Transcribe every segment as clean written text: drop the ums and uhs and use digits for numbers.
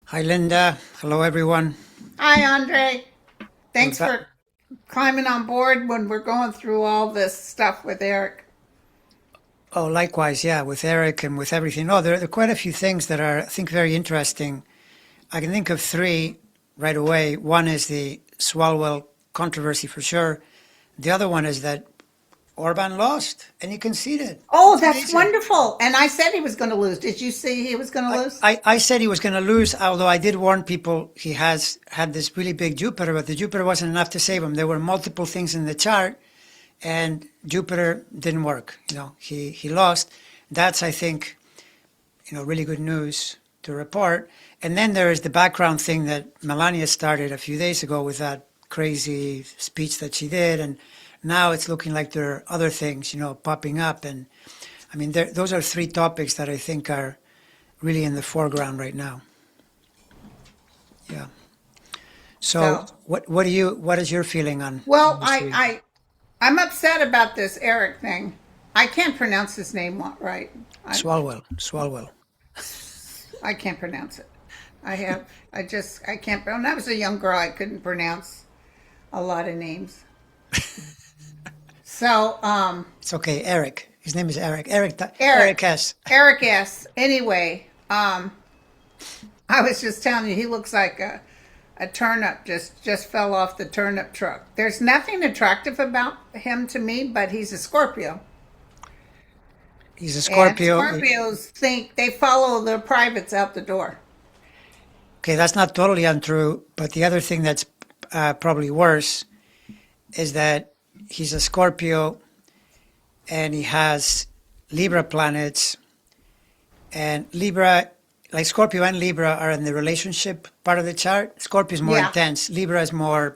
Hi, Linda. Hello, everyone. Hi, Andre. We're Thanks back. for climbing on board when we're going through all this stuff with Eric. Oh, likewise, yeah, with Eric and with everything. Oh, there are quite a few things that are, I think, very interesting. I can think of three right away. One is the Swalwell controversy for sure. The other one is that Orban lost and he conceded. Oh, That's that's amazing. wonderful. And I said he was going to lose. Did you see he was going to I, lose? I, I said he was going to lose, although I did warn people he has had this really big Jupiter, but the Jupiter wasn't enough to save him. There were multiple things in the chart and Jupiter didn't work. He lost. That's, I think, really good news to report. And then there is the background thing that Melania started a few days ago with that crazy speech that she did, and now it's looking like there are other things, popping up. And I mean, those are three topics that I think are really in the foreground right now. Yeah. So, So, what is your feeling on well, those I, three? I, I'm upset about this Eric thing. I can't pronounce his name right. I, Swalwell, Swalwell. I can't pronounce it. I can't. When I was a young girl, I couldn't pronounce a lot of names. So, It's okay, Eric. His name is Eric. Eric. Eric, Eric S. Eric S. Anyway, I was just telling you, he looks like a turnip just fell off the turnip truck. There's nothing attractive about him to me, but he's a Scorpio, He's a and Scorpio. Scorpios think they follow their privates out the door. Okay, that's not totally untrue, but the other thing that's probably worse is that he's a Scorpio and he has Libra planets, and Libra, like Scorpio and Libra, are in the relationship part of the chart. Scorpio is more Yeah, intense. Libra is more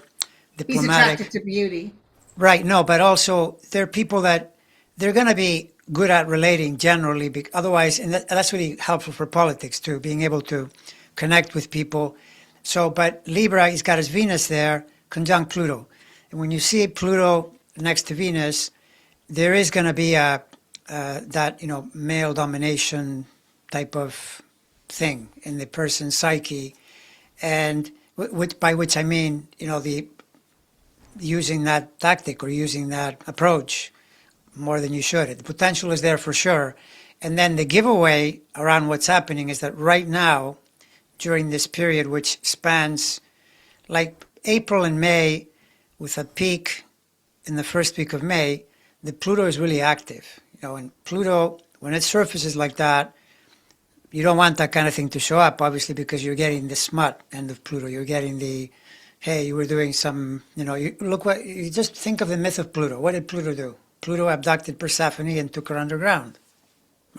he's attracted diplomatic. to beauty. Right, no, but also there are people that they're going to be good at relating generally, otherwise, and that's really helpful for politics too, being able to connect with people. So, but Libra, he's got his Venus there, conjunct Pluto. And when you see Pluto next to Venus, there is going to be that, male domination type of thing in the person's psyche. And by which I mean, the using that tactic or using that approach more than you should. The potential is there for sure. And then the giveaway around what's happening is that right now, during this period, which spans like April and May, with a peak in the first week of May, the Pluto is really active. And Pluto, when it surfaces like that, you don't want that kind of thing to show up, obviously, because you're getting the smut end of Pluto. You're getting the, hey, you were doing some, you just think of the myth of Pluto. What did Pluto do? Pluto abducted Persephone and took her underground,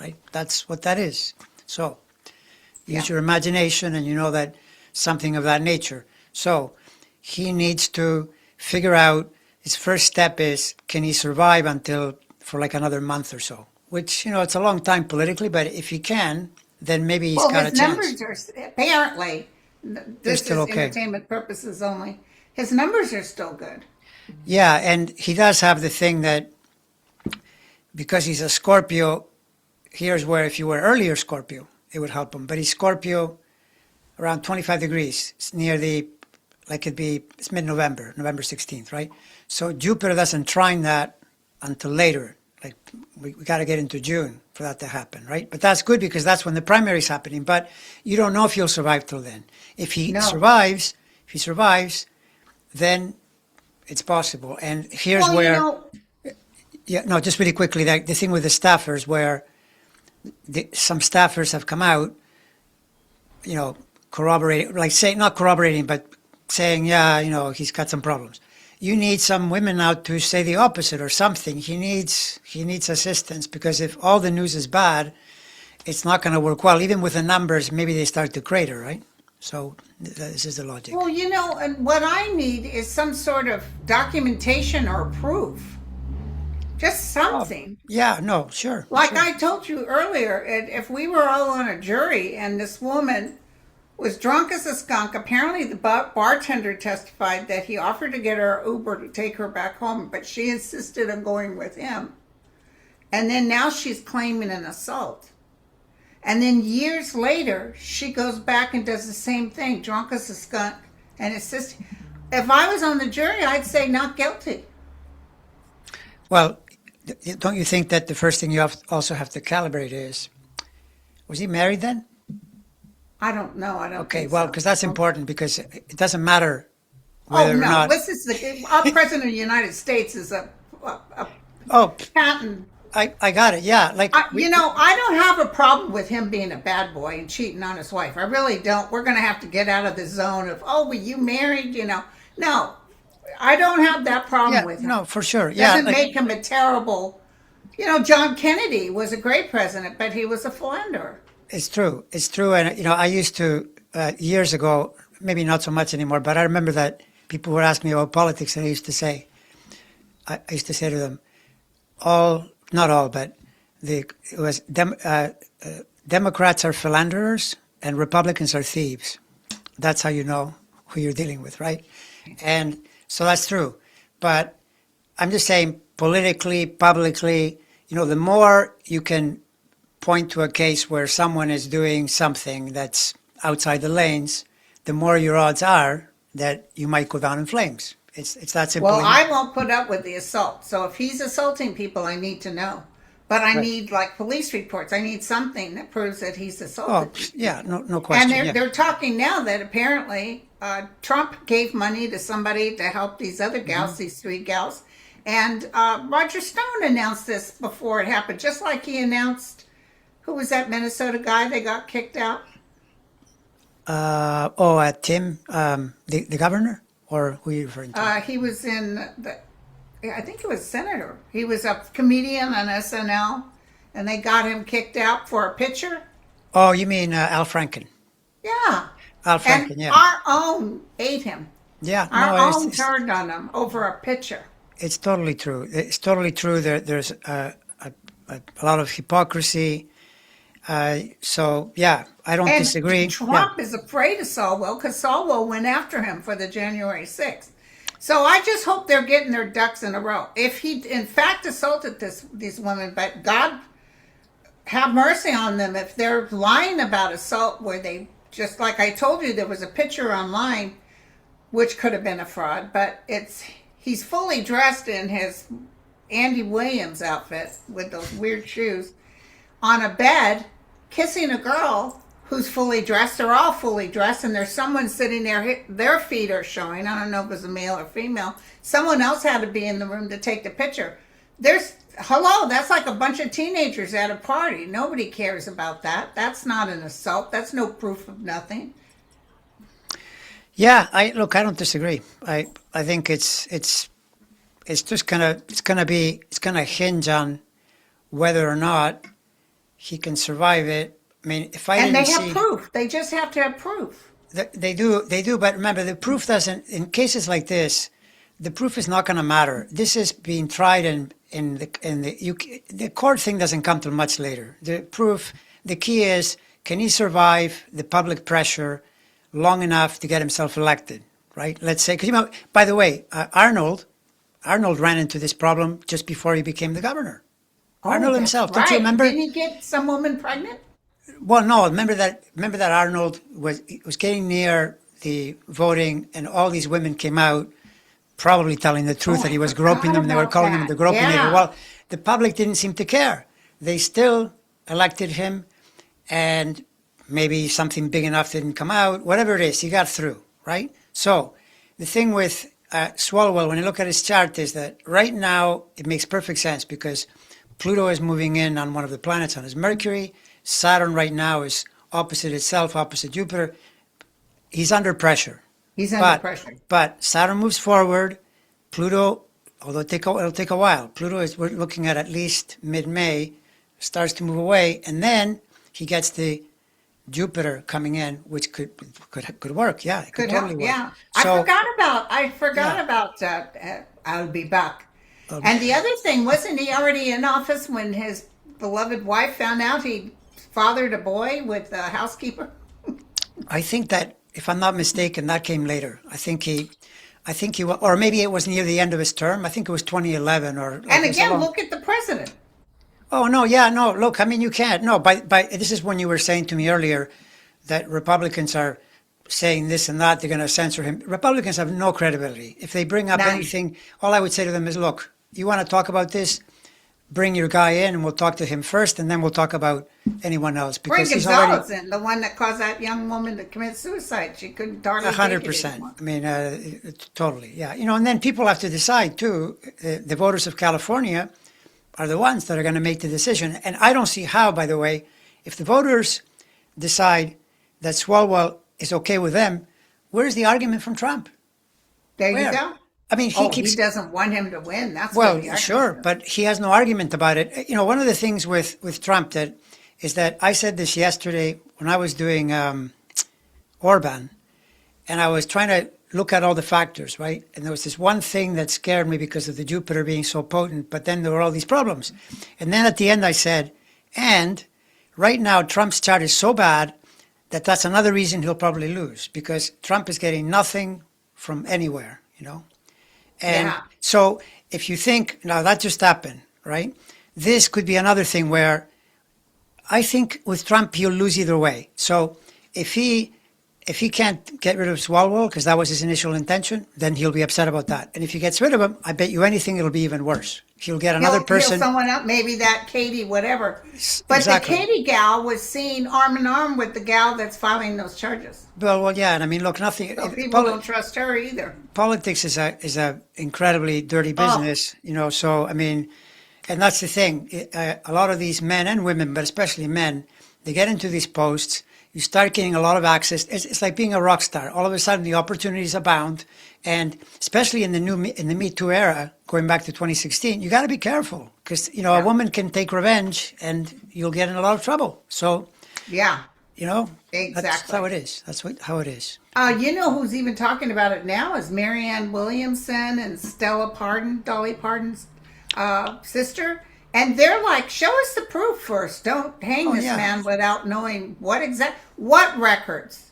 right? That's what that is. So Yeah. use your imagination and you know that something of that nature. So he needs to figure out his first step is can he survive until for like another month or so, which, it's a long time politically, but if he can, then maybe he's Well, got a his chance. numbers are apparently. They're This still is okay. entertainment purposes only. His numbers are still good. Yeah, and he does have the thing that because he's a Scorpio, here's where if you were earlier Scorpio, it would help him. But he's Scorpio around 25 degrees. It's near the, like it's mid-November, November 16th, right? So Jupiter doesn't trine that until later. Like we got to get into June for that to happen, right? But that's good because that's when the primary is happening. But you don't know if he'll survive till then. If he No. survives, if he survives, then it's possible. And here's Well, where, yeah, no, just really quickly, the thing with the staffers where some staffers have come out, you know, corroborating, like say not corroborating, but saying, yeah, he's got some problems. You need some women out to say the opposite or something. He needs assistance because if all the news is bad, it's not going to work well. Even with the numbers, maybe they start to crater, right? So this is the logic. well, and what I need is some sort of documentation or proof. Just Oh, something. yeah, no, sure, Like sure. I told you earlier, if we were all on a jury and this woman was drunk as a skunk, apparently the bartender testified that he offered to get her Uber to take her back home, but she insisted on going with him. And then now she's claiming an assault. And then years later, she goes back and does the same thing, drunk as a skunk. And it's just, if I was on the jury, I'd say not guilty. Well, don't you think that the first thing you also have to calibrate is, was he married then? I don't know. I don't Okay, think well, so. because that's important because it doesn't matter Oh whether or no! not. This is our president of the United States is a Oh, patent. I got it. Yeah, like I don't have a problem with him being a bad boy and cheating on his wife. I really don't. We're going to have to get out of the zone of, oh, were you married? No, I don't have that problem yeah, with him. no, for sure. Yeah, Doesn't like make him a terrible. John Kennedy was a great president, but he was a philanderer. it's true. It's true. And I used to years ago, maybe not so much anymore, but I remember that people would ask me about politics, and I used to say to them, all, not all, but it was Democrats are philanderers and Republicans are thieves. That's how you know who you're dealing with, right? And so that's true. But I'm just saying, politically, publicly, the more you can point to a case where someone is doing something that's outside the lanes, the more your odds are that you might go down in flames. It's that simple. Well, I won't put up with the assault. So if he's assaulting people, I need to know. But I Right. need like police reports. I need something that proves that he's Oh, assaulted people. yeah, no And question. they're Yeah. they're talking now that apparently Trump gave money to somebody to help these other gals, these three gals, and Roger Stone announced this before it happened, just like he announced who was that Minnesota guy that got kicked out. Tim, the governor, or who are you referring to? He was in the, I think he was senator. He was a comedian on SNL, and they got him kicked out for a picture. Oh, you mean Al Franken? Yeah. Al And Franken, yeah, our own ate him. yeah. Our No, own turned on him over a picture. it's totally true. It's totally true. There's a lot of hypocrisy. So yeah, I don't And disagree. Yeah, Trump is afraid of Swalwell because Swalwell went after him for the January 6th. So I just hope they're getting their ducks in a row. If he in fact assaulted these women, but God have mercy on them if they're lying about assault, where they, just like I told you, there was a picture online which could have been a fraud, but he's fully dressed in his Andy Williams outfit with those weird shoes on a bed kissing a girl who's fully dressed. They're all fully dressed, and there's someone sitting there. Their feet are showing. I don't know if it was a male or female. Someone else had to be in the room to take the picture. Hello, that's like a bunch of teenagers at a party. Nobody cares about that. That's not an assault. That's no proof of nothing. yeah. I don't disagree. I think it's just gonna hinge on whether or not he can survive it. I mean, if I And they didn't have see. proof. They just have to have proof. They do, but remember, the proof doesn't, in cases like this, the proof is not going to matter. This is being tried the court thing doesn't come till much later. The key is, can he survive the public pressure long enough to get himself elected, right? Let's say, because, by the way, Arnold ran into this problem just before he became the governor. Arnold That's himself, don't right. you remember? Didn't he get some woman pregnant? Well, no, remember that Arnold was getting near the voting, and all these women came out, probably telling the truth Oh, that he I was groping forgot them. They were about calling him that. the gropinator. Yeah. Well, the public didn't seem to care. They still elected him, and maybe something big enough didn't come out. Whatever it is, he got through, right? So the thing with Swalwell, when you look at his chart, is that right now it makes perfect sense because Pluto is moving in on one of the planets on his Mercury. Saturn right now is opposite itself, opposite Jupiter. He's under pressure. He's under But pressure. but Saturn moves forward. Pluto, although it'll take a while. We're looking at least mid-May, starts to move away, and then he gets the Jupiter coming in, which could work. Yeah, it could Could totally help. work. Yeah. So I forgot yeah, about I'll be back. um, And the other thing, wasn't he already in office when his beloved wife found out he fathered a boy with a housekeeper? I think that if I'm not mistaken, that came later. Or maybe it was near the end of his term. I think it was 2011 or like And it was a again, long. look at the president. Oh no, yeah, no. Look, I mean, you can't. No, by this is when you were saying to me earlier that Republicans are saying this and that. They're going to censor him. Republicans have no credibility. If they bring up None. anything, all I would say to them is, look, you want to talk about this? Bring your guy in, and we'll talk to him first, and then we'll talk about anyone else Bring because he's already Gonzalez in, the one that caused that young woman to commit suicide. She couldn't hardly take it 100%. anymore. I mean, totally, yeah. And then people have to decide too. The voters of California are the ones that are going to make the decision. And I don't see how, by the way, if the voters decide that Swalwell is okay with them, where's the argument from Trump? There you Where? go. I mean, he Oh, keeps. he doesn't want him to win. That's where Well, the argument sure, is. but he has no argument about it. One of the things with Trump that is that I said this yesterday when I was doing Orban, and I was trying to look at all the factors, right? And there was this one thing that scared me because of the Jupiter being so potent, but then there were all these problems. And then at the end I said, and right now Trump's chart is so bad that that's another reason he'll probably lose because Trump is getting nothing from anywhere. And Yeah. so if you think, now that just happened, right? This could be another thing where I think with Trump he'll lose either way. So if he can't get rid of Swalwell because that was his initial intention, then he'll be upset about that. And if he gets rid of him, I bet you anything it'll be even worse. He'll get another He'll person. someone up, maybe that Katie, whatever. But Exactly. the Katie gal was seen arm in arm with the gal that's filing those charges. Well, yeah, and I mean, look, nothing. So people don't trust her either. Politics is a incredibly dirty Oh, business, So I mean, and that's the thing. A lot of these men and women, but especially men, they get into these posts. You start getting a lot of access. It's like being a rock star. All of a sudden, the opportunities abound, and especially in the Me Too era, going back to 2016, you got to be careful because a yeah, woman can take revenge, and you'll get in a lot of trouble. So yeah, that's how exactly. it is. How it is. You know who's even talking about it now is Marianne Williamson and Stella Pardon, Dolly Parton's sister. And they're like, show us the proof first. Don't hang Oh this yeah. man without knowing what records.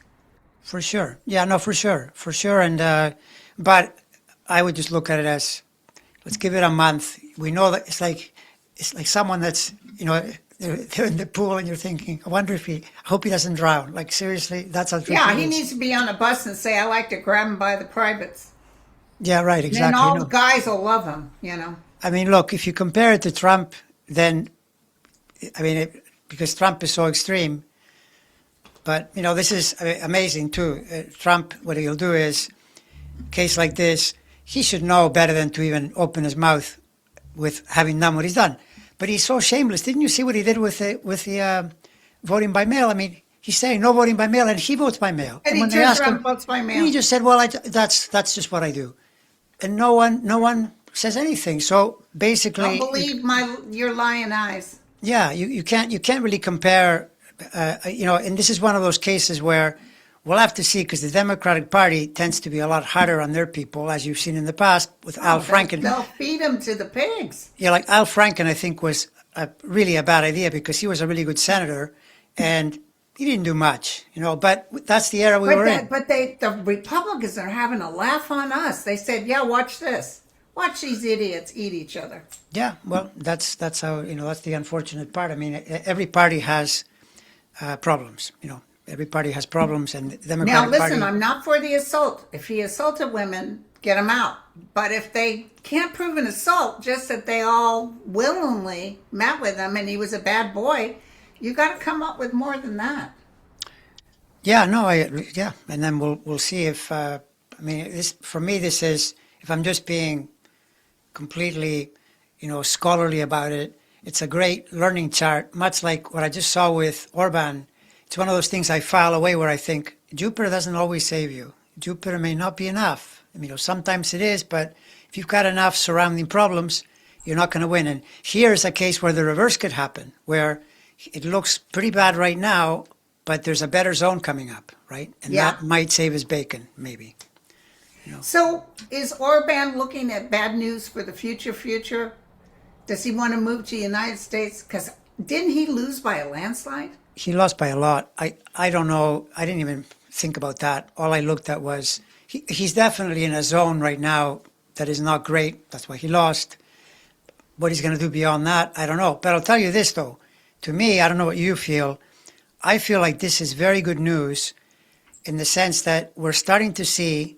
For sure. Yeah, no, for sure. And but I would just look at it as let's give it a month. We know that it's like someone that's they're in the pool and you're thinking, I wonder if I hope he doesn't drown. Like seriously, that's how Yeah, tricky he it is. needs to be on a bus and say, I like to grab him by the privates. Yeah, right, And then exactly. all the No. guys will love him. I mean, look, if you compare it to Trump, then I mean, because Trump is so extreme. But this is amazing too. Trump, what he'll do is, case like this, he should know better than to even open his mouth with having done what he's done. But he's so shameless. Didn't you see what he did with the voting by mail? I mean, he's saying no voting by mail, and he votes by mail. And And he when they turns ask around him, and votes by mail. he just said, "Well, that's just what I do," and no one says anything. So Don't basically, believe your lying eyes. yeah, you can't really compare, and this is one of those cases where we'll have to see because the Democratic Party tends to be a lot harder on their people, as you've seen in the past with Al Oh, Franken. they'll feed him to the pigs. Yeah, like Al Franken, I think was really a bad idea because he was a really good senator, and he didn't do much, But that's the era we were in. But the Republicans are having a laugh on us. They said, "Yeah, watch this. Watch these idiots eat each other." Yeah, well, that's how that's the unfortunate part. I mean, every party has problems. Every party has problems, and the Now, Democratic listen, Party. I'm not for the assault. If he assaulted women, get him out. But if they can't prove an assault, just that they all willingly met with him and he was a bad boy, you got to come up with more than that. Yeah, no, yeah, and then we'll see if I mean this for me. This is if I'm just being completely, scholarly about it. It's a great learning chart, much like what I just saw with Orban. It's one of those things I file away where I think Jupiter doesn't always save you. Jupiter may not be enough. Sometimes it is, but if you've got enough surrounding problems, you're not going to win. And here's a case where the reverse could happen, where it looks pretty bad right now, but there's a better zone coming up, right? And Yeah. that might save his bacon, maybe. So is Orban looking at bad news for the future? Does he want to move to the United States? Because didn't he lose by a landslide? He lost by a lot. I don't know. I didn't even think about that. All I looked at was he's definitely in a zone right now that is not great. That's why he lost. What he's going to do beyond that, I don't know. But I'll tell you this, though. To me, I don't know what you feel. I feel like this is very good news in the sense that we're starting to see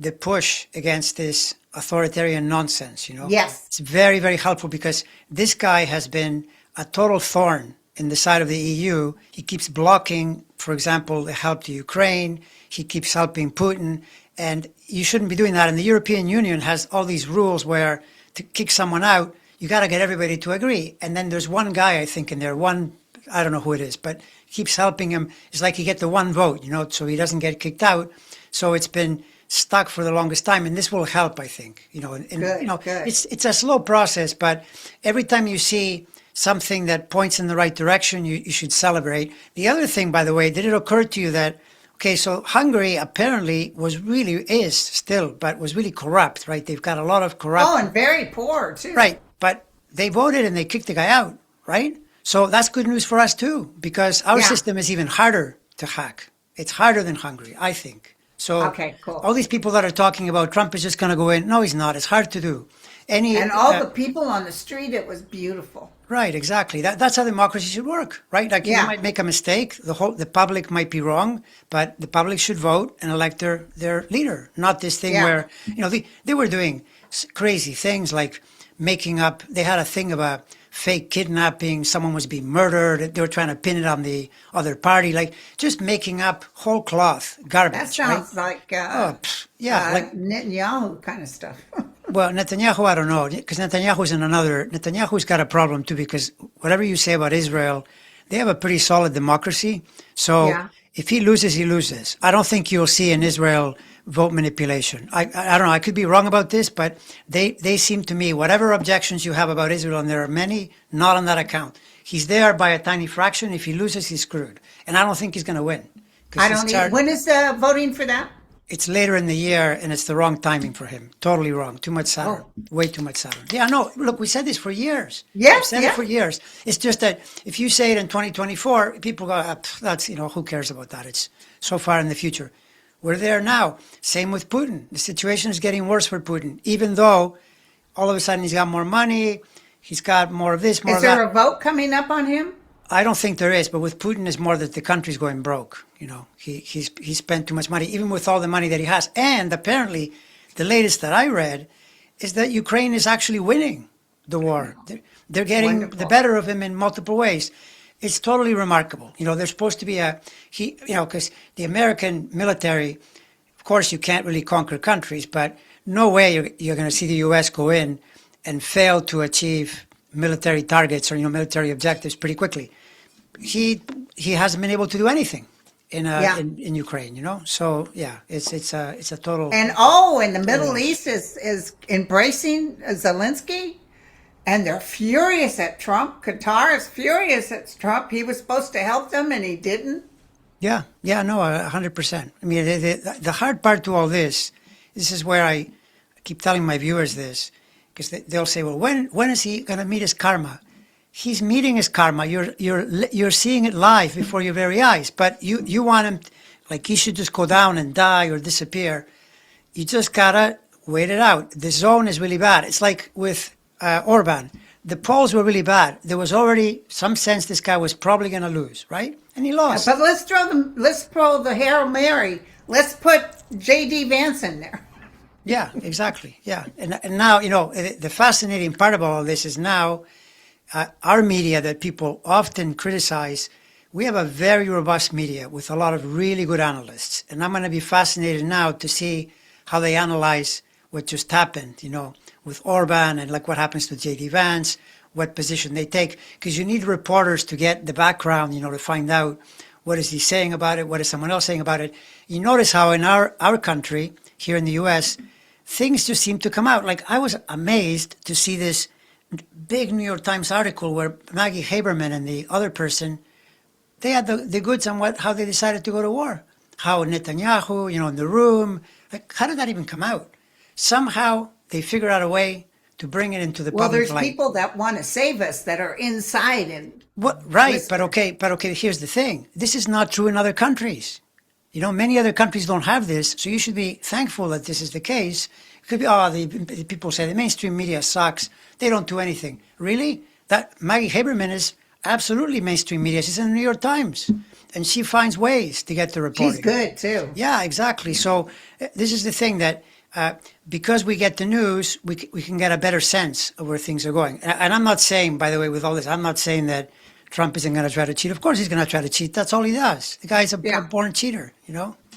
the push against this authoritarian nonsense, you know? Yes. It's very, very helpful because this guy has been a total thorn in the side of the EU. He keeps blocking, for example, the help to Ukraine. He keeps helping Putin. And you shouldn't be doing that. And the European Union has all these rules where to kick someone out, you got to get everybody to agree. And then there's one guy, I think, in there, I don't know who it is, but keeps helping him. It's like he get the one vote, you know, so he doesn't get kicked out. So it's been stuck for the longest time, and this will help, I think. You know, and Good, you know, good. it's a slow process, but every time you see something that points in the right direction, you should celebrate. The other thing, by the way, did it occur to you that, okay, so Hungary apparently is still, but was really corrupt, right? They've got a lot of corrupt. Oh, and very poor too. Right, but they voted and they kicked the guy out, right? So that's good news for us too, because our Yeah. system is even harder to hack. It's harder than Hungary, I think. So Okay, cool. all these people that are talking about Trump is just going to go in, no, he's not. It's hard to do. And all the people on the street, it was beautiful. Right, exactly. That's how democracy should work, right? Like Yeah. you might make a mistake, the public might be wrong, but the public should vote and elect their leader. Not this thing Yeah. where they were doing crazy things like making up. They had a thing about fake kidnapping. Someone was being murdered. They were trying to pin it on the other party, like just making up whole cloth garbage. That sounds like like Netanyahu kind of stuff. well, Netanyahu, I don't know, because Netanyahu's got a problem too, because whatever you say about Israel, they have a pretty solid democracy. So Yeah. if he loses, he loses. I don't think you'll see in Israel vote manipulation. I don't know, I could be wrong about this, but they seem to me, whatever objections you have about Israel, and there are many, not on that account. He's there by a tiny fraction. If he loses, he's screwed. And I don't think he's going to win. 'Cause I he's don't need. charged- When is the voting for that? It's later in the year, and it's the wrong timing for him. Totally wrong. Too much Saturn. Way too much Saturn. Yeah, no, look, we said this for years. Yes, We've said yeah. it for years. It's just that if you say it in 2024, people go, that's, who cares about that? It's so far in the future. We're there now. Same with Putin. The situation is getting worse for Putin, even though all of a sudden he's got more money, he's got more of this, more Is of that. there a vote coming up on him? I don't think there is, but with Putin is more that the country's going broke. You know, he spent too much money, even with all the money that he has. And apparently, the latest that I read is that Ukraine is actually winning the war. They're getting Wonderful. the better of him in multiple ways. It's totally remarkable. You know, there's supposed to be because the American military, of course, you can't really conquer countries, but no way you're going to see the U.S. go in and fail to achieve military targets or military objectives pretty quickly. He hasn't been able to do anything in Ukraine, So yeah, it's a total. And in the Middle East is embracing Zelensky, and they're furious at Trump. Qatar is furious at Trump. He was supposed to help them, and he didn't. Yeah, no, 100%. I mean, the hard part to all this is where I keep telling my viewers this, because they'll say, well, when is he going to meet his karma? He's meeting his karma. You're seeing it live before your very eyes, but you want him, like he should just go down and die or disappear. You just gotta wait it out. The zone is really bad. It's like with Orban. The polls were really bad. There was already some sense this guy was probably going to lose, right? And he lost. But let's throw the Hail Mary. Let's put J.D. Vance in there. Yeah, exactly. Yeah. And now, the fascinating part about all this is now our media that people often criticize, we have a very robust media with a lot of really good analysts. And I'm going to be fascinated now to see how they analyze what just happened, with Orban and like what happens to J.D. Vance, what position they take. Because you need reporters to get the background, to find out what is he saying about it, what is someone else saying about it. You notice how in our country, here in the U.S., things just seem to come out. Like I was amazed to see this big New York Times article where Maggie Haberman and the other person, they had the goods on how they decided to go to war. How Netanyahu, in the room, like how did that even come out? Somehow they figured out a way to bring it into the Well, public there's light. people that want to save us that are inside and Right, listen. but okay, here's the thing. This is not true in other countries. Many other countries don't have this, so you should be thankful that this is the case. It could be, the people say the mainstream media sucks. They don't do anything. Really? That Maggie Haberman is absolutely mainstream media. She's in the New York Times, and she finds ways to get the reporting. She's good too. Yeah, exactly. So this is the thing that because we get the news, we can get a better sense of where things are going. And I'm not saying, by the way, with all this, I'm not saying that Trump isn't going to try to cheat. Of course he's going to try to cheat. That's all he does. The guy's a born cheater,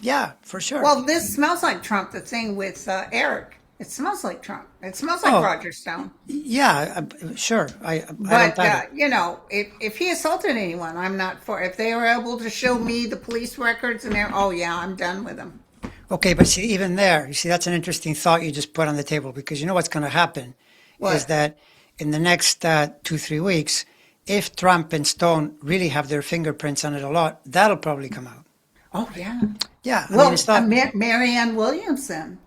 Yeah, for sure. Well, this smells like Trump, the thing with Eric. It smells like Trump. It smells like Roger Stone. Yeah, sure. But, if he assaulted anyone, I'm not for it. If they were able to show me the police records and I'm done with them. Okay, but see, even there, that's an interesting thought you just put on the table, because you know what's going to happen is that in the next 2-3 weeks, if Trump and Stone really have their fingerprints on it a lot, that'll probably come out. Oh, yeah. Yeah. Well, it's not... Marianne Williamson,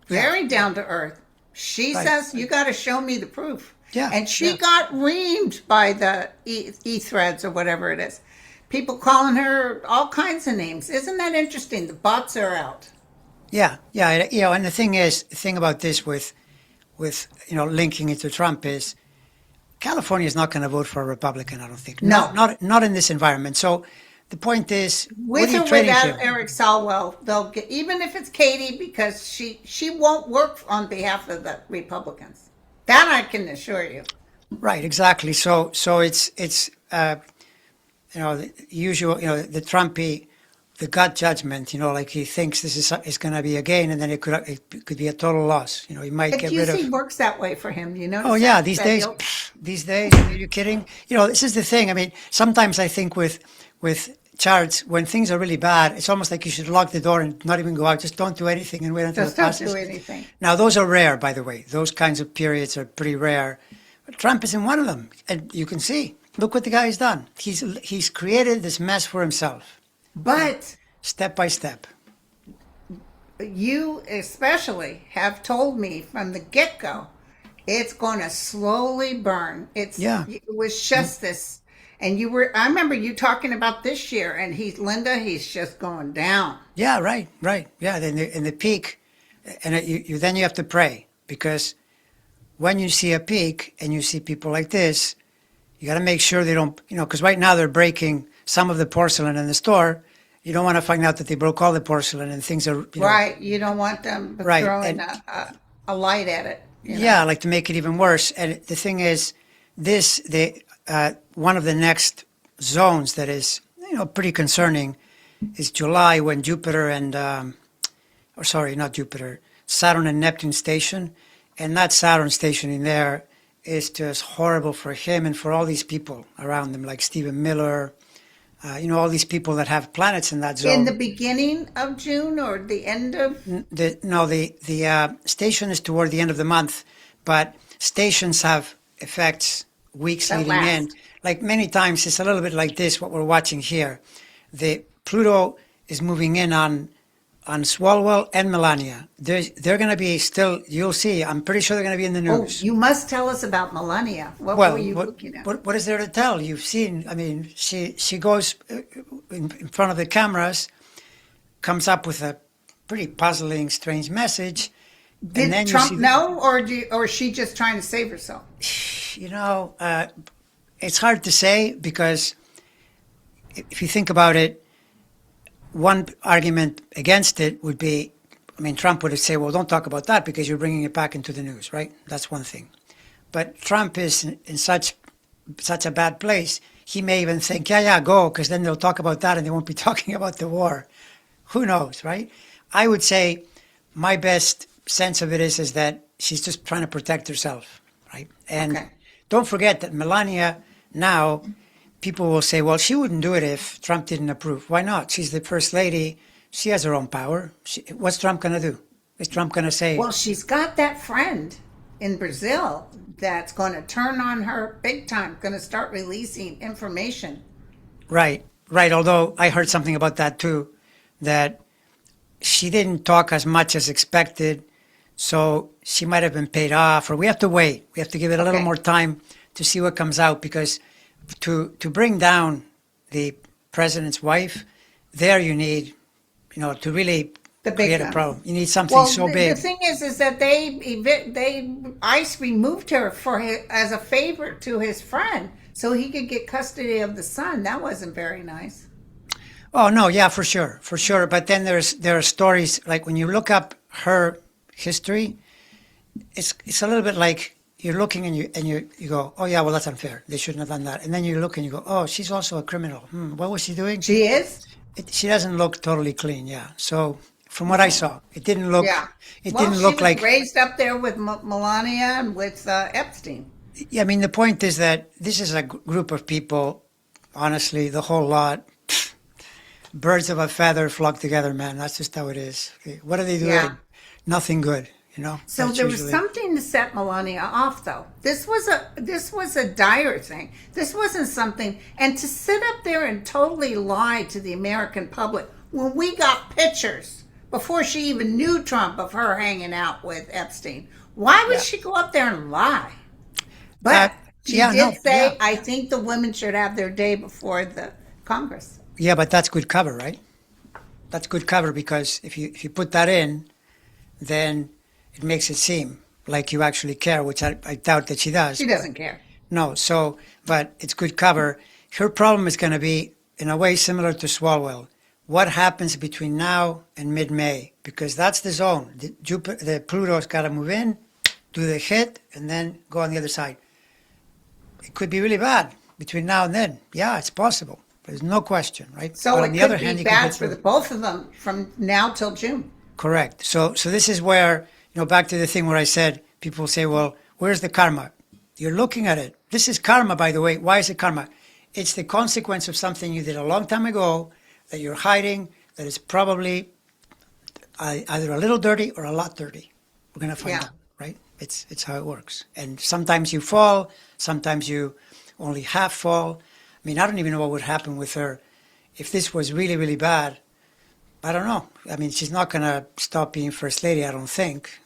very down to earth. She says, you got to show me the proof. Yeah. And she got reamed by the e-threads or whatever it is. People calling her all kinds of names. Isn't that interesting? The bots are out. Yeah. And the thing about this with linking it to Trump is California is not going to vote for a Republican, I don't think. No. Not in this environment. So the point is, with or without Eric Swalwell, they'll get, even if it's Katie, because she won't work on behalf of the Republicans. That I can assure you. Right, exactly. So it's the usual, the Trumpy, the gut judgment, like he thinks this is going to be a gain, and then it could be a total loss. He might get rid of. It works that way for him. Oh yeah, these days, are you kidding? This is the thing. I mean, sometimes I think with charts, when things are really bad, it's almost like you should lock the door and not even go out. Just don't do anything and wait until it passes. Just don't do anything. Now, those are rare, by the way. Those kinds of periods are pretty rare. But Trump isn't one of them. And you can see, look what the guy has done. He's created this mess for himself. But step by step. You especially have told me from the get-go, it's going to slowly burn. It was just this. And I remember you talking about this year, and he's just going down. Yeah, right. Yeah, in the peak, and then you have to pray, because when you see a peak and you see people like this, you got to make sure they don't, because right now they're breaking some of the porcelain in the store. You don't want to find out that they broke all the porcelain and things are, right. You don't want them throwing a light at it. Yeah, like to make it even worse. And the thing is, one of the next zones that is, pretty concerning is July, when Jupiter and, not Jupiter, Saturn and Neptune station. And that Saturn stationing there is just horrible for him and for all these people around him, like Stephen Miller, all these people that have planets in that zone. In the beginning of June or the end of? The station is toward the end of the month, but stations have effects weeks leading in. Like many times, it's a little bit like this, what we're watching here. The Pluto is moving in on Swalwell and Melania. They're going to be still, you'll see, I'm pretty sure they're going to be in the news. Oh, you must tell us about Melania. What were you looking at? What is there to tell? You've seen, I mean, she goes in front of the cameras, comes up with a pretty puzzling, strange message. Did Trump know, or is she just trying to save herself? It's hard to say, because if you think about it, one argument against it would be, Trump would say, well, don't talk about that because you're bringing it back into the news, right? That's one thing. But Trump is in such a bad place, he may even think, yeah, go, because then they'll talk about that and they won't be talking about the war. Who knows, right? I would say my best sense of it is that she's just trying to protect herself, right? And don't forget that Melania now, people will say, well, she wouldn't do it if Trump didn't approve. Why not? She's the first lady. She has her own power. What's Trump going to do? Is Trump going to say... Well, she's got that friend in Brazil that's going to turn on her big time, going to start releasing information. Right. Although I heard something about that too, that she didn't talk as much as expected, so she might have been paid off, or we have to wait. We have to give it a little more time to see what comes out, because to bring down the president's wife, there you need to really The big create a guns. problem. You need something Well, so the big. thing is that ICE removed her as a favor to his friend, so he could get custody of the son. That wasn't very nice. Oh no, yeah, for sure. But then there are stories like when you look up her history, it's a little bit like you're looking and you go, oh yeah, well that's unfair. They shouldn't have done that. And then you look and you go, oh, she's also a criminal. What was she doing? She is. She doesn't look totally clean. Yeah. So from what I saw, it didn't look. Yeah. It Well, didn't she look was like. raised up there with Melania and with Epstein. Yeah, I mean, the point is that this is a group of people. Honestly, the whole lot. Birds of a feather flock together, man. That's just how it is. Okay, what are they Yeah. doing? Nothing good. So That's there was usually. something to set Melania off, though. This was a dire thing. This wasn't something, and to sit up there and totally lie to the American public when we got pictures before she even knew Trump of her hanging out with Epstein. Why would Yeah. she go up there and lie? Uh, But she yeah. No. did Yeah. say, "I think the women should have their day before the Congress." Yeah, but that's good cover, right? That's good cover because if you put that in, then it makes it seem like you actually care, which I doubt that she does. She doesn't care. No, so, but it's good cover. Her problem is going to be, in a way, similar to Swalwell. What happens between now and mid-May? Because that's the zone. The Pluto's got to move in, do the hit, and then go on the other side. It could be really bad between now and then. Yeah, it's possible. There's no question, right? So But on it the could other hand, be you can bad hit for through. both of them from now till June. Correct. So this is where, back to the thing where I said, people say, well, where's the karma? You're looking at it. This is karma, by the way. Why is it karma? It's the consequence of something you did a long time ago that you're hiding, that is probably either a little dirty or a lot dirty. We're going to find Yeah. out, right? It's how it works. And sometimes you fall, sometimes you only half fall. I mean, I don't even know what would happen with her if this was really, really bad. I don't know. I mean, she's not going to stop being first lady, I don't think.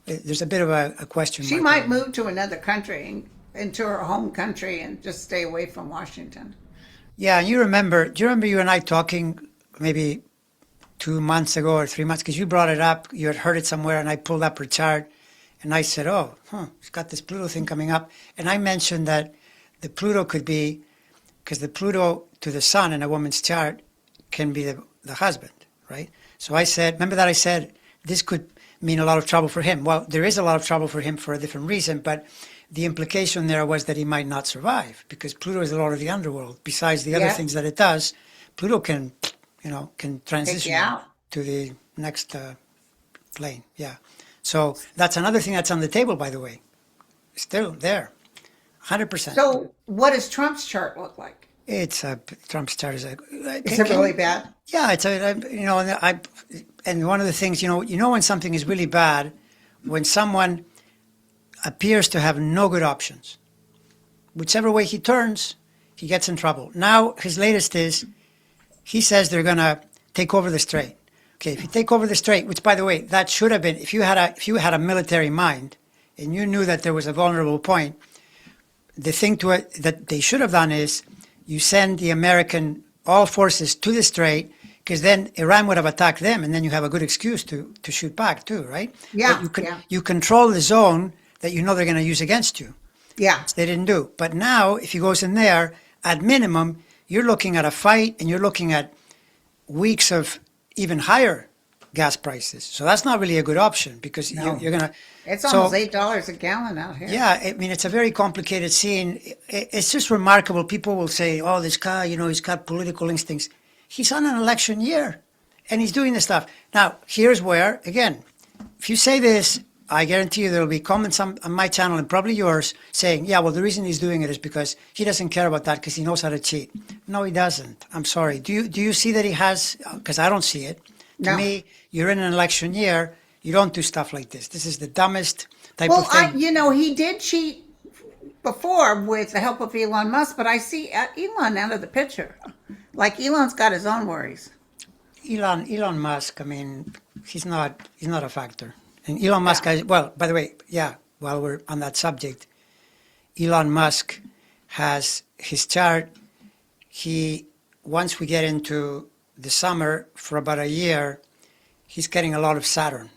There's a bit of a question She mark might there. move to another country, into her home country, and just stay away from Washington. Yeah, and do you remember you and I talking maybe 2 months ago or 3 months, because you brought it up, you had heard it somewhere, and I pulled up her chart, and I said, oh, she's got this Pluto thing coming up. And I mentioned that the Pluto could be, because the Pluto to the sun in a woman's chart can be the husband, right? So I said, remember that I said, this could mean a lot of trouble for him. Well, there is a lot of trouble for him for a different reason, but the implication there was that he might not survive because Pluto is the lord of the underworld. Besides the other Yeah. things that it does, Pluto can transition you out. to the next plane. Yeah. So that's another thing that's on the table, by the way. Still there, 100%. So, what does Trump's chart look like? It's Trump's chart is Is it really bad? yeah. And one of the things when something is really bad, when someone appears to have no good options, whichever way he turns, he gets in trouble. Now his latest is, he says they're going to take over the strait. Okay, if you take over the strait, which by the way, that should have been, if you had a military mind and you knew that there was a vulnerable point, the thing to it that they should have done is you send the American all forces to the strait, because then Iran would have attacked them, and then you have a good excuse to shoot back too, right? Yeah, But yeah. you control the zone that you know they're going to use against you. Yeah. They didn't do. But now, if he goes in there, at minimum, you're looking at a fight, and you're looking at weeks of even higher gas prices. So that's not really a good option because No. you're going to. It's almost $8 a gallon out here. Yeah, I mean, it's a very complicated scene. It's just remarkable. People will say, oh, this guy, he's got political instincts. He's on an election year, and he's doing this stuff. Now, here's where, again, if you say this, I guarantee you there will be comments on my channel and probably yours saying, yeah, well, the reason he's doing it is because he doesn't care about that because he knows how to cheat. No, he doesn't. I'm sorry. Do you see that he has? Because I don't see it. To No. me, you're in an election year. You don't do stuff like this. This is the dumbest type Well, of thing. he did cheat before with the help of Elon Musk, but I see Elon out of the picture. Like Elon's got his own worries. Elon Musk, I mean, he's not a factor. And Elon Musk has, well, by the way, yeah, while we're on that subject, Elon Musk has his chart. Once we get into the summer for about a year, he's getting a lot of Saturn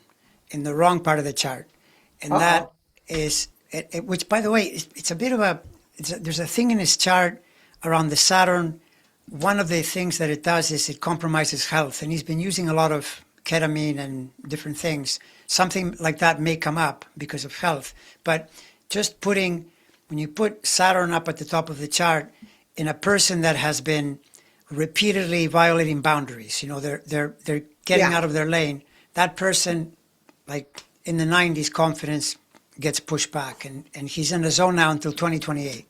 in the wrong part of the chart. And that Uh-oh. is, which by the way, it's a bit of there's a thing in his chart around the Saturn. One of the things that it does is it compromises health. And he's been using a lot of ketamine and different things. Something like that may come up because of health. But just when you put Saturn up at the top of the chart in a person that has been repeatedly violating boundaries, they're getting Yeah. out of their lane, that person, like in the 90s, confidence gets pushed back. And he's in the zone now until 2028.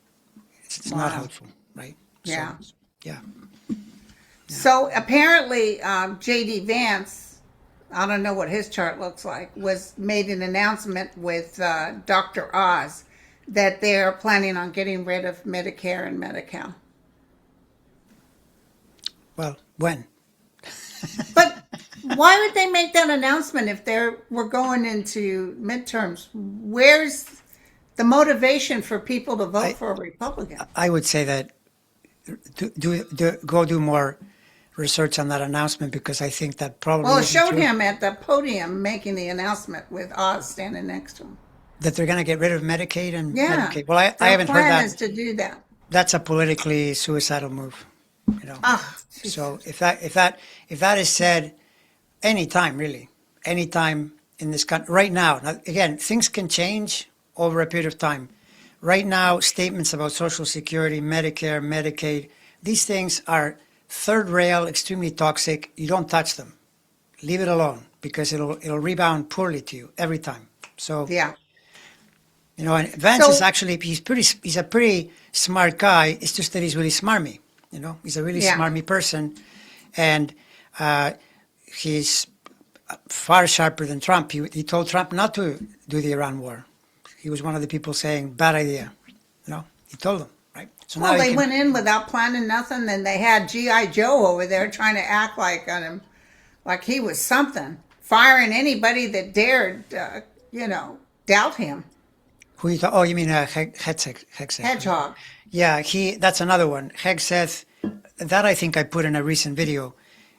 It's not Wow. helpful, right? Yeah. So, yeah. So apparently, J.D. Vance, I don't know what his chart looks like, made an announcement with Dr. Oz that they're planning on getting rid of Medicare and Medi-Cal. Well, when? But why would they make that announcement if we're going into midterms? Where's the motivation for people to vote for a Republican? I would say that go do more research on that announcement, because I think that probably Well, it isn't showed true. him at the podium making the announcement with Oz standing next to him. That they're going to get rid of Medicaid and Yeah. Medicaid. Well, I Their haven't heard plan is that. to do that. That's a politically suicidal move, you know. Ah, So if that is said anytime, really, anytime in this country, right now, again, things can change over a period of time. Right now, statements about Social Security, Medicare, Medicaid, these things are third rail, extremely toxic. You don't touch them. Leave it alone, because it'll rebound poorly to you every time. So, yeah. and Vance So- is actually, he's a pretty smart guy. It's just that he's really smarmy. He's a really Yeah. smarmy person, and he's far sharper than Trump. He told Trump not to do the Iran war. He was one of the people saying, bad idea. He told them, right? So Well, now they went in without planning nothing, and they had G.I. Joe over there trying to act like he was something, firing anybody that dared, doubt him. Who you thought? Oh, you mean Hegseth? Hedgehog. Yeah, that's another one. Hegseth, that I think I put in a recent video.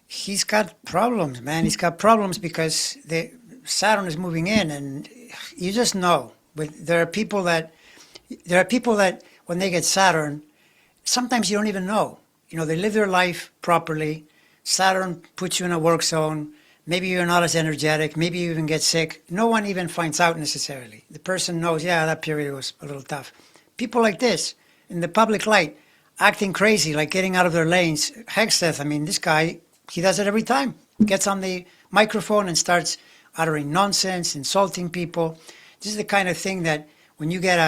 He's got problems, man. He's got problems because Saturn is moving in, and you just know. But there are people that when they get Saturn, sometimes you don't even know. They live their life properly. Saturn puts you in a work zone. Maybe you're not as energetic. Maybe you even get sick. No one even finds out necessarily. The person knows, yeah, that period was a little tough. People like this, in the public light, acting crazy, like getting out of their lanes. Hegseth, I mean, this guy, he does it every time. Gets on the microphone and starts uttering nonsense, insulting people. This is the kind of thing that when you get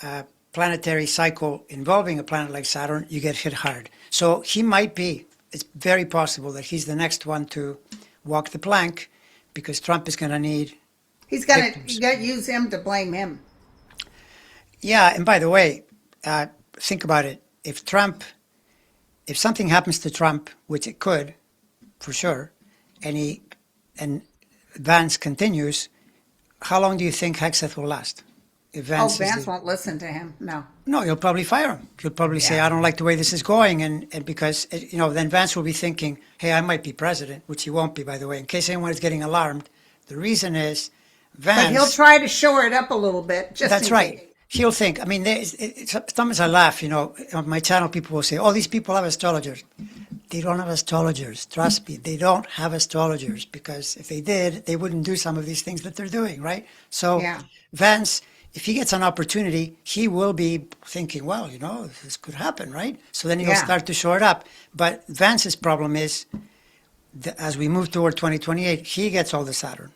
a planetary cycle involving a planet like Saturn, you get hit hard. So it's very possible that he's the next one to walk the plank, because Trump is going to need He's got victims. to use him to blame him. Yeah, and by the way, think about it. If something happens to Trump, which it could, for sure, and Vance continues, how long do you think Hegseth will last? If Vance Won't listen to him. No. No, he'll probably fire him. He'll probably say, I don't like the way this is going. And because, then Vance will be thinking, hey, I might be president, which he won't be, by the way. In case anyone is getting alarmed, the reason is Vance. But he'll try to shore it up a little bit. That's right. He'll think, I mean, sometimes I laugh, on my channel, people will say, oh, these people have astrologers. They don't have astrologers. Trust me, they don't have astrologers, because if they did, they wouldn't do some of these things that they're doing, right? So Vance, if he gets an opportunity, he will be thinking, well, this could happen, right? So then he'll start to shore it up. But Vance's problem is, as we move toward 2028, he gets all the Saturn.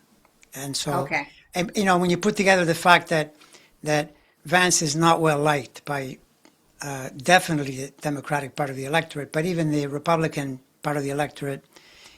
And so, and, when you put together the fact that Vance is not well liked by definitely the Democratic part of the electorate, but even the Republican part of the electorate,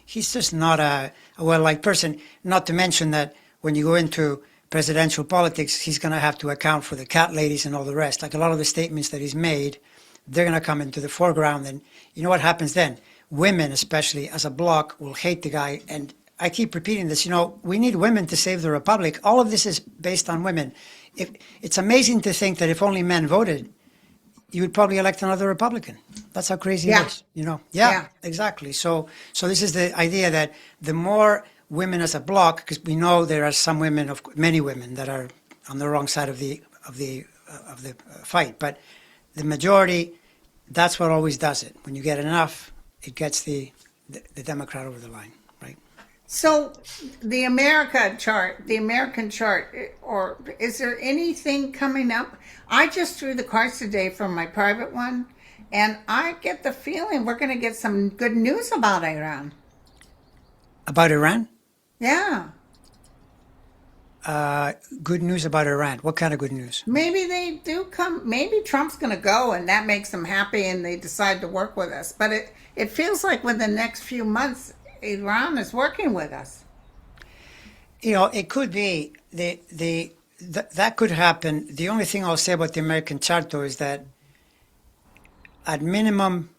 he's just not a well liked person. Not to mention that when you go into presidential politics, he's going to have to account for the cat ladies and all the rest. Like a lot of the statements that he's made, they're going to come into the foreground. And you know what happens then? Women, especially as a bloc, will hate the guy. And I keep repeating this, we need women to save the republic. All of this is based on women. It's amazing to think that if only men voted, you would probably elect another Republican. That's how crazy Yeah. it is, you know? Yeah, Yeah. exactly. So this is the idea that the more women as a bloc, because we know there are some women, many women that are on the wrong side of the fight, but the majority, that's what always does it. When you get enough, it gets the Democrat over the line, right? So the American chart, or is there anything coming up? I just threw the cards today from my private one, and I get the feeling we're going to get some good news about Iran. About Iran? Yeah. Good news about Iran. What kind of good news? Maybe they do come. Maybe Trump's going to go, and that makes them happy, and they decide to work with us. But it feels like within the next few months, Iran is working with us. You know, it could be that could happen. The only thing I'll say about the American chart, though, is that at minimum,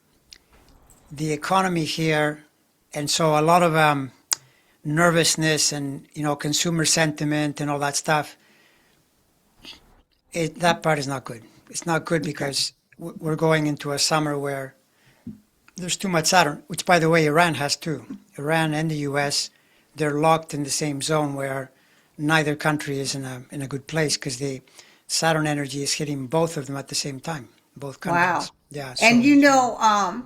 the economy here, and so a lot of nervousness and consumer sentiment and all that stuff. That part is not good. It's not good Okay. because we're going into a summer where there's too much Saturn, which, by the way, Iran has too. Iran and the U.S., they're locked in the same zone where neither country is in a good place because the Saturn energy is hitting both of them at the same time, both Wow. countries. Yeah, And so you know,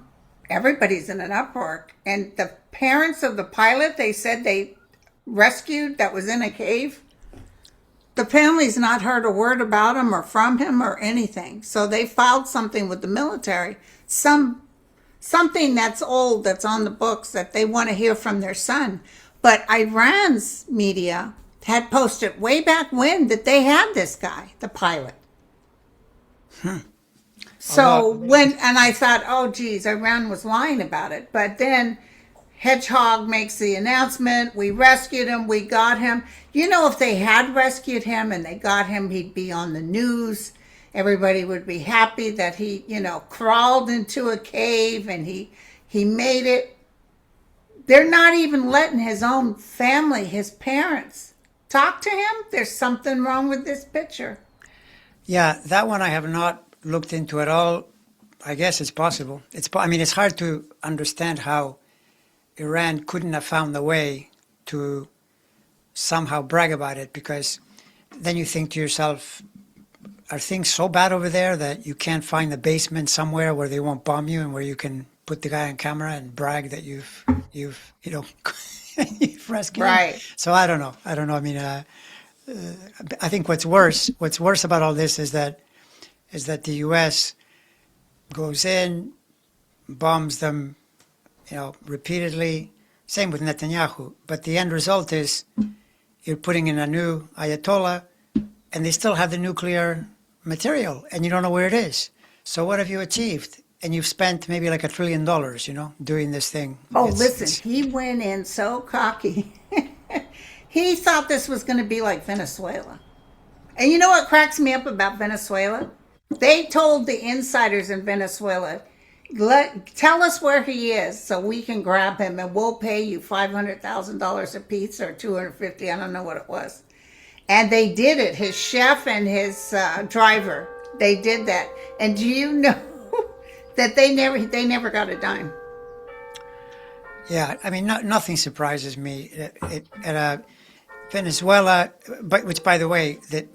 everybody's in an uproar. And the parents of the pilot, they said they rescued that was in a cave. The family's not heard a word about him or from him or anything. So they filed something with the military, something that's old, that's on the books, that they want to hear from their son. But Iran's media had posted way back when that they had this guy, the pilot. a lot. So when, and I thought, oh geez, Iran was lying about it. But then Hedgehog makes the announcement, we rescued him, we got him. You know, if they had rescued him and they got him, he'd be on the news. Everybody would be happy that he, crawled into a cave and he made it. They're not even letting his own family, his parents, talk to him. There's something wrong with this picture. Yeah, that one I have not looked into at all. I guess it's possible. I mean, it's hard to understand how Iran couldn't have found the way to somehow brag about it because then you think to yourself, are things so bad over there that you can't find a basement somewhere where they won't bomb you and where you can put the guy on camera and brag that you've you've rescued him? Right. So I don't know. I mean, I think what's worse about all this is that the U.S. goes in, bombs them, repeatedly. Same with Netanyahu. But the end result is you're putting in a new Ayatollah, and they still have the nuclear material, and you don't know where it is. So what have you achieved? And you've spent maybe like $1 trillion, doing this thing. Oh, It's, listen, it's he went in so cocky. He thought this was going to be like Venezuela. And you know what cracks me up about Venezuela? They told the insiders in Venezuela, tell us where he is so we can grab him and we'll pay you $500,000 a piece or 250. I don't know what it was. And they did it. His chef and his driver, they did that. And do you know that they never got a dime? Yeah, I mean, nothing surprises me. Venezuela, but which, by the way, the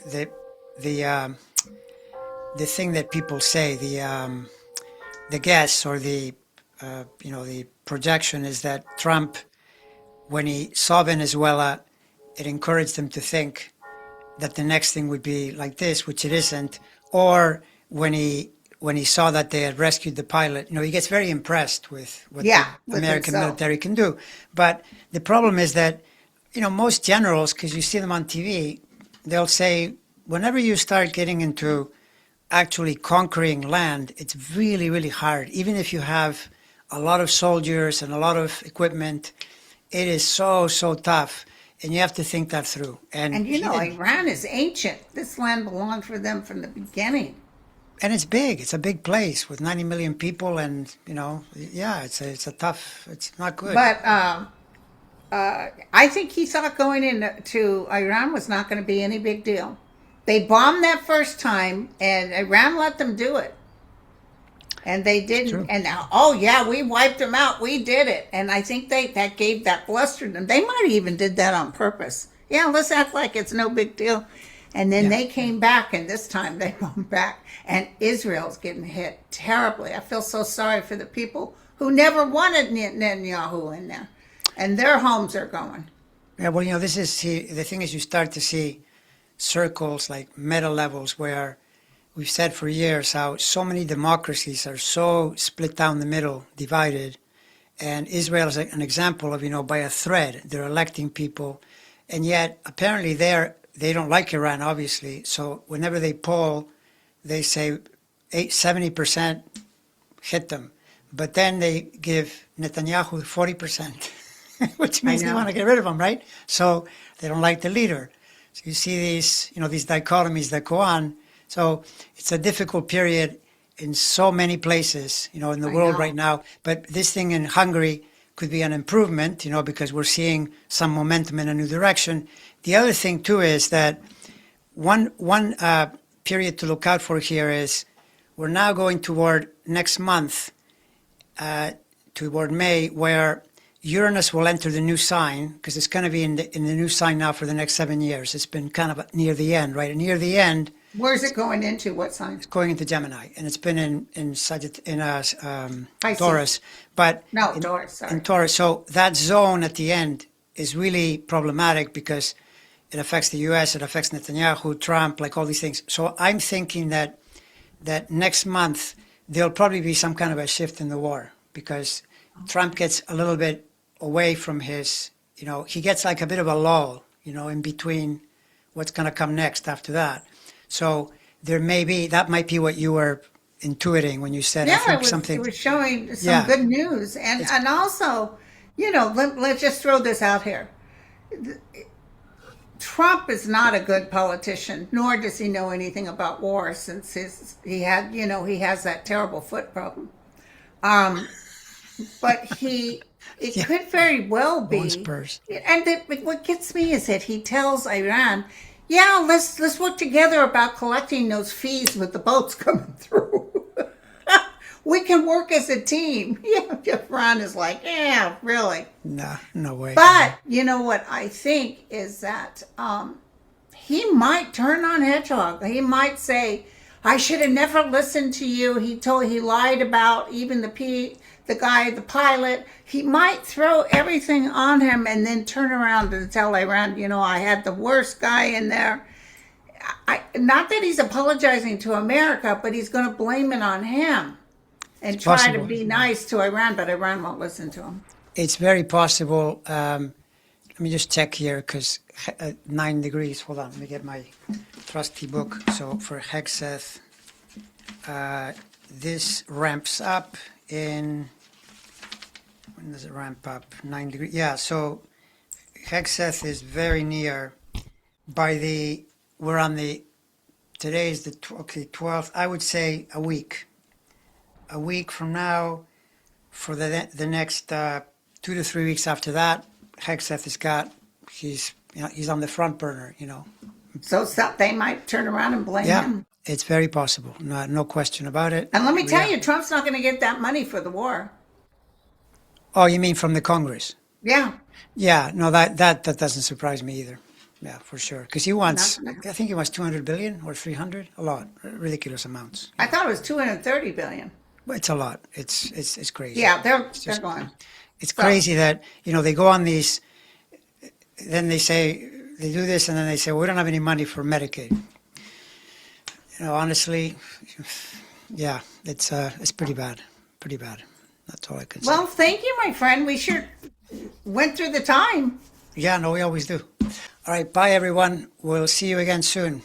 thing that people say, the guess or the projection is that Trump, when he saw Venezuela, it encouraged him to think that the next thing would be like this, which it isn't. Or when he saw that they had rescued the pilot, he gets very impressed with what the Yeah, with American himself. military can do. But the problem is that, most generals, because you see them on TV, they'll say, whenever you start getting into actually conquering land, it's really, really hard. Even if you have a lot of soldiers and a lot of equipment, it is so, so tough. And you have to think that through. And And you he know, did. Iran is ancient. This land belonged for them from the beginning. And it's big. It's a big place with 90 million people. And, yeah, it's a tough, it's not good. But I think he thought going into Iran was not going to be any big deal. They bombed that first time, and Iran let them do it. And they didn't. True. And now, oh yeah, we wiped them out. We did it. And I think that gave that blustered them. They might have even did that on purpose. Yeah, let's act like it's no big deal. And then Yeah. they came back, and this time they went back. And Israel's getting hit terribly. I feel so sorry for the people who never wanted Netanyahu in there, and their homes are going. Yeah, well, this is, see, the thing is, you start to see circles like meta levels where we've said for years how so many democracies are so split down the middle, divided. And Israel is an example of, by a thread, they're electing people. And yet, apparently, they don't like Iran, obviously. So whenever they poll, they say 70% hit them. But then they give Netanyahu 40%, which means they want to get rid of him, right? So they don't like the leader. So you see these dichotomies that go on. So it's a difficult period in so many places, in the world right now. But this thing in Hungary could be an improvement, because we're seeing some momentum in a new direction. The other thing too is that one period to look out for here is we're now going toward next month, toward May, where Uranus will enter the new sign, because it's going to be in the new sign now for the next 7 years. It's been kind of near the end, right? And near the end, where's it going into? What sign? It's going into Gemini, and it's been in Taurus. But Taurus. Sorry. In Taurus, so that zone at the end is really problematic because it affects the U.S., it affects Netanyahu, Trump, like all these things. So I'm thinking that next month there'll probably be some kind of a shift in the war because Trump gets a little bit away from his, he gets like a bit of a lull, in between what's going to come next after that. So that might be what you were intuiting when you said, I think it was showing some good news. And also, let's just throw this out here. Trump is not a good politician, nor does he know anything about war since he has that terrible foot problem. But it could very well be. And what gets me is that he tells Iran, yeah, let's work together about collecting those fees with the boats coming through. We can work as a team. Iran is like, yeah, really. No way. But you know what I think is that he might turn on Hedgehog. He might say, I should have never listened to you. He lied about even the pilot. He might throw everything on him and then turn around and tell Iran, I had the worst guy in there. Not that he's apologizing to America, but he's going to blame it on him and try to be nice to Iran, but Iran won't listen to him. It's very possible. Let me just check here because 9 degrees. Hold on, let me get my trusty book. So for Hexeth, this ramps up in, when does it ramp up? 9 degrees. Yeah, so Hexeth is very near today is the 12th, I would say a week. A week from now, for the next 2 to 3 weeks after that, Hexeth he's on the front burner, So they might turn around and blame him. It's very possible. No question about it. And let me tell you, Trump's not going to get that money for the war. Oh, you mean from the Congress? Yeah. Yeah, no, that doesn't surprise me either. Yeah, for sure. Because he wants, I think he wants 200 billion or 300, a lot, ridiculous amounts. I thought it was 230 billion. But it's a lot. It's crazy. Yeah, they're going. It's crazy that, they go on these, then they say, they do this, and then they say, well, we don't have any money for Medicaid. Honestly, yeah, it's pretty bad. Pretty bad. That's all I can say. Well, thank you, my friend. We sure went through the time. Yeah, no, we always do. All right, bye, everyone. We'll see you again soon.